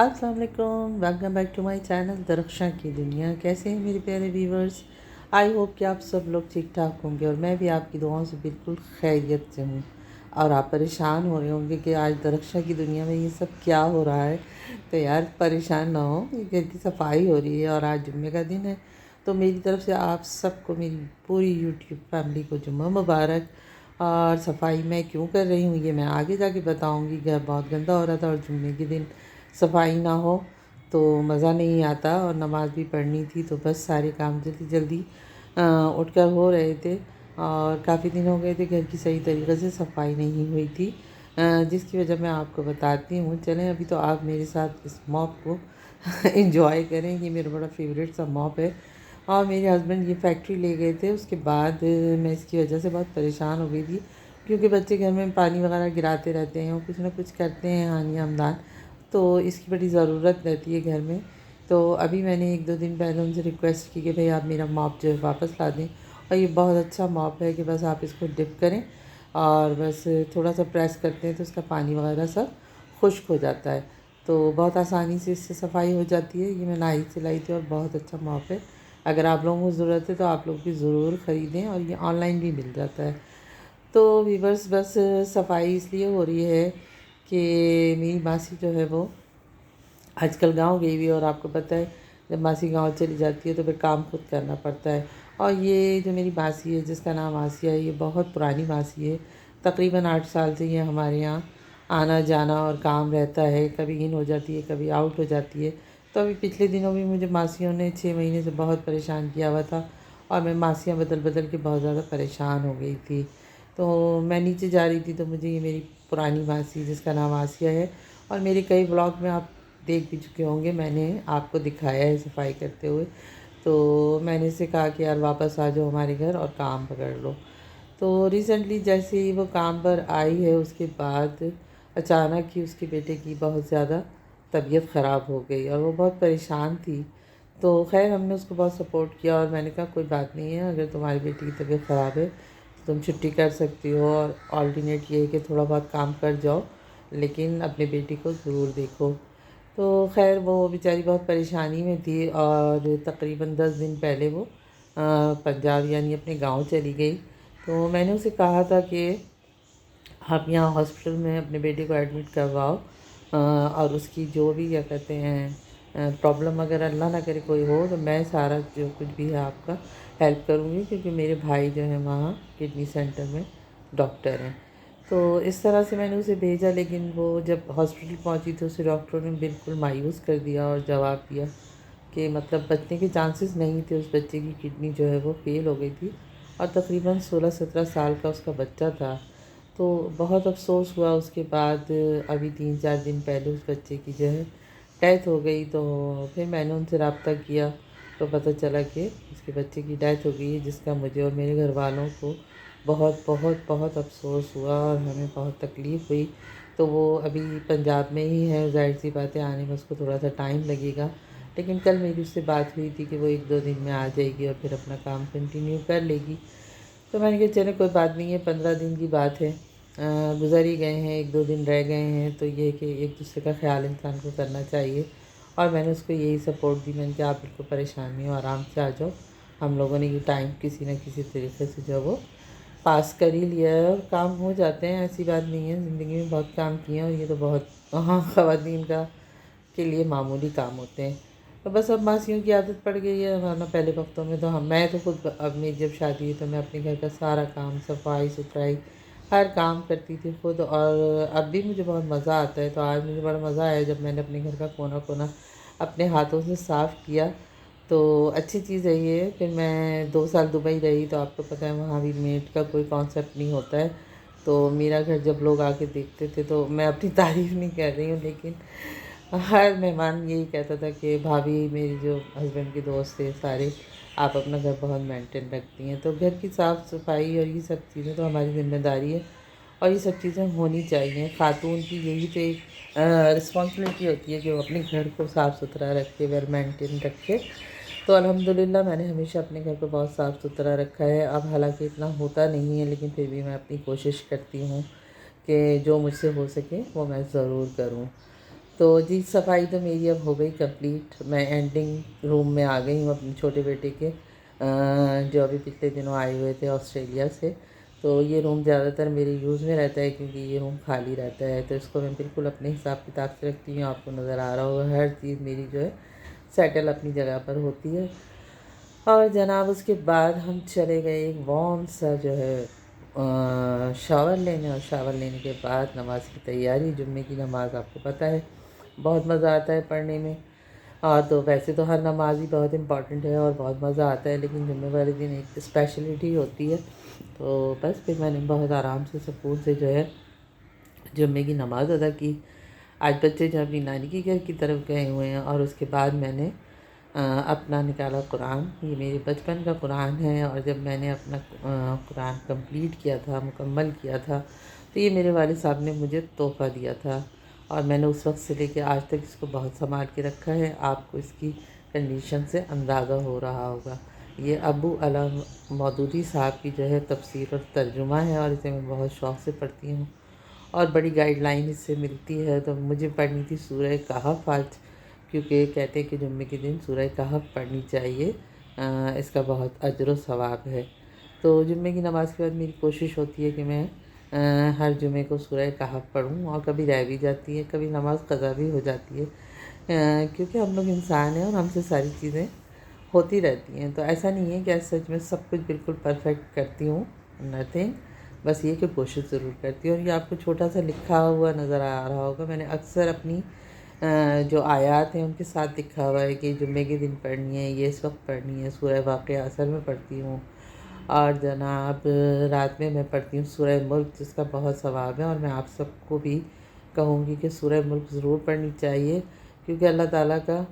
अस्सलाम वालेकुम, welcome back to my channel Darakhshan की दुनिया। कैसे हैं मेरे प्यारे व्यूवर्स? आई होप कि आप सब लोग ठीक ठाक होंगे और मैं भी आपकी दुआओं से बिल्कुल खैरियत से हूँ। और आप परेशान हो रहे होंगे कि आज दरख्शां की दुनिया में ये सब क्या हो रहा है। तो यार परेशान ना हो, ये घर की सफाई हो रही है और आज जुम्मे का दिन है। तो मेरी तरफ़ से आप सबको, मेरी पूरी यूट्यूब फैमिली को जुम्मा मुबारक। और सफाई मैं क्यों कर रही हूँ ये मैं आगे जाके बताऊँगी। घर बहुत गंदा हो रहा था और जुम्मे के दिन सफाई ना हो तो मज़ा नहीं आता, और नमाज़ भी पढ़नी थी तो बस सारे काम जल्दी जल्दी उठकर हो रहे थे। और काफ़ी दिन हो गए थे घर की सही तरीक़े से सफाई नहीं हुई थी, जिसकी वजह मैं आपको बताती हूँ। चलें अभी तो आप मेरे साथ इस मॉप को एंजॉय करें। ये मेरा बड़ा फेवरेट सा मॉप है और मेरे हस्बैंड ये फैक्ट्री ले गए थे। उसके बाद मैं इसकी वजह से बहुत परेशान हो गई थी, क्योंकि बच्चे घर में पानी वगैरह गिराते रहते हैं और कुछ ना कुछ करते हैं हानि हमदान, तो इसकी बड़ी ज़रूरत रहती है घर में। तो अभी मैंने 1-2 दिन पहले उनसे रिक्वेस्ट की कि भाई आप मेरा मॉप जो है वापस ला दें। और ये बहुत अच्छा मॉप है कि बस आप इसको डिप करें और बस थोड़ा सा प्रेस करते हैं तो उसका पानी वगैरह सब खुश्क हो जाता है। तो बहुत आसानी से इससे सफाई हो जाती है। ये मैं नाइक से लाई थी और बहुत अच्छा मॉप है। अगर आप लोगों को ज़रूरत है तो आप लोग भी ज़रूर ख़रीदें, और ये ऑनलाइन भी मिल जाता है। तो वीवर्स बस सफाई इसलिए हो रही है कि मेरी मासी जो है वो आजकल गांव गई हुई है, और आपको पता है जब मासी गांव चली जाती है तो फिर काम खुद करना पड़ता है। और ये जो मेरी मासी है जिसका नाम आसिया है, ये बहुत पुरानी मासी है। तकरीबन 8 साल से ये हमारे यहाँ आना जाना और काम रहता है। कभी इन हो जाती है, कभी आउट हो जाती है। तो अभी पिछले दिनों भी मुझे मासियों ने 6 महीने से बहुत परेशान किया हुआ था, और मैं मासियाँ बदल बदल के बहुत ज़्यादा परेशान हो गई थी। तो मैं नीचे जा रही थी तो मुझे ये मेरी पुरानी मासी जिसका नाम आसिया है, और मेरे कई ब्लॉग में आप देख भी चुके होंगे, मैंने आपको दिखाया है सफाई करते हुए। तो मैंने इससे कहा कि यार वापस आ जाओ हमारे घर और काम पकड़ लो। तो रिसेंटली जैसे ही वो काम पर आई है उसके बाद अचानक ही उसके बेटे की बहुत ज़्यादा तबीयत ख़राब हो गई और वो बहुत परेशान थी। तो खैर हमने उसको बहुत सपोर्ट किया और मैंने कहा कोई बात नहीं है, अगर तुम्हारी बेटी की तबीयत ख़राब है तो तुम छुट्टी कर सकती हो, और ऑल्टरनेट ये है कि थोड़ा बहुत काम कर जाओ लेकिन अपने बेटी को ज़रूर देखो। तो खैर वो बेचारी बहुत परेशानी में थी, और तकरीबन 10 दिन पहले वो पंजाब यानी अपने गांव चली गई। तो मैंने उसे कहा था कि आप यहाँ हॉस्पिटल में अपने बेटे को एडमिट करवाओ, और उसकी जो भी क्या कहते हैं प्रॉब्लम अगर अल्लाह ना करे कोई हो तो मैं सारा जो कुछ भी है आपका हेल्प करूँगी, क्योंकि मेरे भाई जो हैं वहाँ किडनी सेंटर में डॉक्टर हैं। तो इस तरह से मैंने उसे भेजा, लेकिन वो जब हॉस्पिटल पहुँची तो उसे डॉक्टरों ने बिल्कुल मायूस कर दिया और जवाब दिया कि मतलब बचने के चांसेस नहीं थे। उस बच्चे की किडनी जो है वो फेल हो गई थी, और तकरीबन 16-17 साल का उसका बच्चा था। तो बहुत अफ़सोस हुआ। उसके बाद अभी 3-4 दिन पहले उस बच्चे की जो है डेथ हो गई। तो फिर मैंने उनसे रब्ता किया तो पता चला कि उसके बच्चे की डेथ हो गई है, जिसका मुझे और मेरे घर वालों को बहुत बहुत बहुत अफ़सोस हुआ और हमें बहुत तकलीफ़ हुई। तो वो अभी पंजाब में ही है, ज़ाहिर सी बात है आने में उसको थोड़ा सा टाइम लगेगा। लेकिन कल मेरी उससे बात हुई थी कि वो 1-2 दिन में आ जाएगी और फिर अपना काम कंटिन्यू कर लेगी। तो मैंने कहा चलो कोई बात नहीं है, 15 दिन की बात है, गुज़र ही गए हैं, 1-2 दिन रह गए हैं, तो ये है कि एक दूसरे का ख्याल इंसान को करना चाहिए। और मैंने उसको यही सपोर्ट दी, मैंने कहा आप बिल्कुल परेशान नहीं हो, आराम से आ जाओ। हम लोगों ने ये टाइम किसी न किसी तरीके से जो है वो पास कर ही लिया है, और काम हो जाते हैं, ऐसी बात नहीं है। ज़िंदगी में बहुत काम किए हैं और ये तो बहुत हाँ ख़वातीन का के लिए मामूली काम होते हैं। तो बस अब मासियों की आदत पड़ गई है, वरना पहले वक्तों में तो हम मैं तो खुद अब मेरी जब शादी हुई तो मैं अपने घर का सारा काम सफाई सुथराई हर काम करती थी खुद, और अब भी मुझे बहुत मज़ा आता है। तो आज मुझे बड़ा मज़ा आया जब मैंने अपने घर का कोना कोना अपने हाथों से साफ़ किया। तो अच्छी चीज़ है ये। फिर मैं 2 साल दुबई रही, तो आपको पता है वहाँ भी मेड का कोई कॉन्सेप्ट नहीं होता है। तो मेरा घर जब लोग आके देखते थे, तो मैं अपनी तारीफ़ नहीं कर रही हूँ, लेकिन हर मेहमान यही कहता था कि भाभी, मेरी जो हस्बैंड के दोस्त थे सारे, आप अपना घर बहुत मेंटेन रखती हैं। तो घर की साफ़ सफाई और ये सब चीज़ें तो हमारी ज़िम्मेदारी है, और ये सब चीज़ें होनी चाहिए। ख़ातून की यही तो एक रिस्पॉन्सिबिलिटी होती है कि वो अपने घर को साफ़ सुथरा रखे, वेल मेंटेन रखे। तो अल्हम्दुलिल्लाह मैंने हमेशा अपने घर को बहुत साफ़ सुथरा रखा है। अब हालांकि इतना होता नहीं है, लेकिन फिर भी मैं अपनी कोशिश करती हूँ कि जो मुझसे हो सके वो मैं ज़रूर करूँ। تو جی صفائی تو میری اب ہو گئی کمپلیٹ. میں اینڈنگ روم میں آ گئی ہوں اپنے چھوٹے بیٹے کے جو ابھی پچھلے دنوں آئے ہوئے تھے آسٹریلیا سے. تو یہ روم زیادہ تر میرے یوز میں رہتا ہے کیونکہ یہ روم خالی رہتا ہے. تو اس کو میں بالکل اپنے حساب کتاب سے رکھتی ہوں. آپ کو نظر آ رہا ہوگا ہر چیز میری جو ہے سیٹل اپنی جگہ پر ہوتی ہے. اور جناب اس کے بعد ہم چلے گئے ایک وارم سا جو ہے شاور لینے. اور شاور لینے کے بعد نماز کی تیاری. جمعے کی نماز آپ کو پتہ ہے بہت مزہ آتا ہے پڑھنے میں. اور تو ویسے تو ہر نماز ہی بہت امپورٹنٹ ہے اور بہت مزہ آتا ہے، لیکن جمعے والے دن ایک اسپیشلٹی ہوتی ہے. تو بس پھر میں نے بہت آرام سے سکون سے جو ہے جمعے کی نماز ادا کی. آج بچے جو اپنی نانی کے گھر کی طرف گئے ہوئے ہیں اور اس کے بعد میں نے اپنا نکالا قرآن. یہ میرے بچپن کا قرآن ہے اور جب میں نے اپنا قرآن کمپلیٹ کیا تھا، مکمل کیا تھا، تو یہ میرے والد صاحب نے مجھے تحفہ دیا تھا اور میں نے اس وقت سے لے کے آج تک اس کو بہت سنبھال کے رکھا ہے. آپ کو اس کی کنڈیشن سے اندازہ ہو رہا ہوگا. یہ ابو علم مودودی صاحب کی جو ہے تفسیر اور ترجمہ ہے اور اسے میں بہت شوق سے پڑھتی ہوں اور بڑی گائیڈ لائن اس سے ملتی ہے. تو مجھے پڑھنی تھی سورہ کہف آج، کیونکہ کہتے ہیں کہ جمعے کے دن سورہ کہف پڑھنی چاہیے، اس کا بہت اجر و ثواب ہے. تو جمعے کی نماز کے بعد میری کوشش ہوتی ہے کہ میں ہر جمعے کو سورہ کہف پڑھوں، اور کبھی رہ بھی جاتی ہے، کبھی نماز قضا بھی ہو جاتی ہے، کیونکہ ہم لوگ انسان ہیں اور ہم سے ساری چیزیں ہوتی رہتی ہیں. تو ایسا نہیں ہے کہ سچ میں سب کچھ بالکل پرفیکٹ کرتی ہوں، نتھنگ. بس یہ کہ کوشش ضرور کرتی ہوں. اور یہ آپ کو چھوٹا سا لکھا ہوا نظر آ رہا ہوگا، میں نے اکثر اپنی جو آیات ہیں ان کے ساتھ لکھا ہوا ہے کہ جمعے کے دن پڑھنی ہے، یہ اس وقت پڑھنی ہے. سورہ واقعہ اثر میں پڑھتی ہوں اور جناب رات میں پڑھتی ہوں سورہ ملک، جس کا بہت ثواب ہے. اور میں آپ سب کو بھی کہوں گی کہ سورہ ملک ضرور پڑھنی چاہیے، کیونکہ اللہ تعالیٰ کا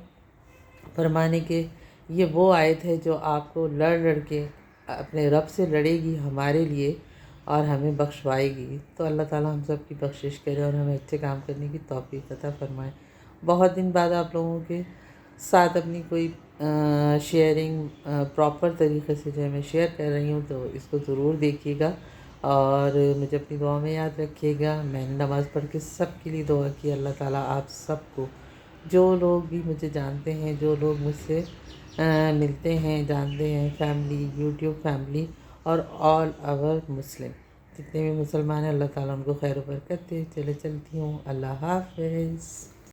فرمانے کہ یہ وہ آیت ہے جو آپ کو لڑ لڑ کے اپنے رب سے لڑے گی ہمارے لیے اور ہمیں بخشوائے گی. تو اللہ تعالیٰ ہم سب کی بخشش کرے اور ہمیں اچھے کام کرنے کی توفیق عطا فرمائے. بہت دن بعد آپ لوگوں کے ساتھ اپنی کوئی شیئرنگ پراپر طریقے سے جو ہے میں شیئر کر رہی ہوں، تو اس کو ضرور دیکھیے گا اور مجھے اپنی دعا میں یاد رکھیے گا. میں نے نماز پڑھ کے سب کے لیے دعا کی. اللہ تعالیٰ آپ سب کو، جو لوگ بھی مجھے جانتے ہیں، جو لوگ مجھ سے ملتے ہیں، جانتے ہیں، فیملی، یوٹیوب فیملی اور آل اوور مسلم، جتنے بھی مسلمان ہیں، اللہ تعالیٰ ان کو خیر و برکت دے. چلتی ہوں. اللہ حافظ.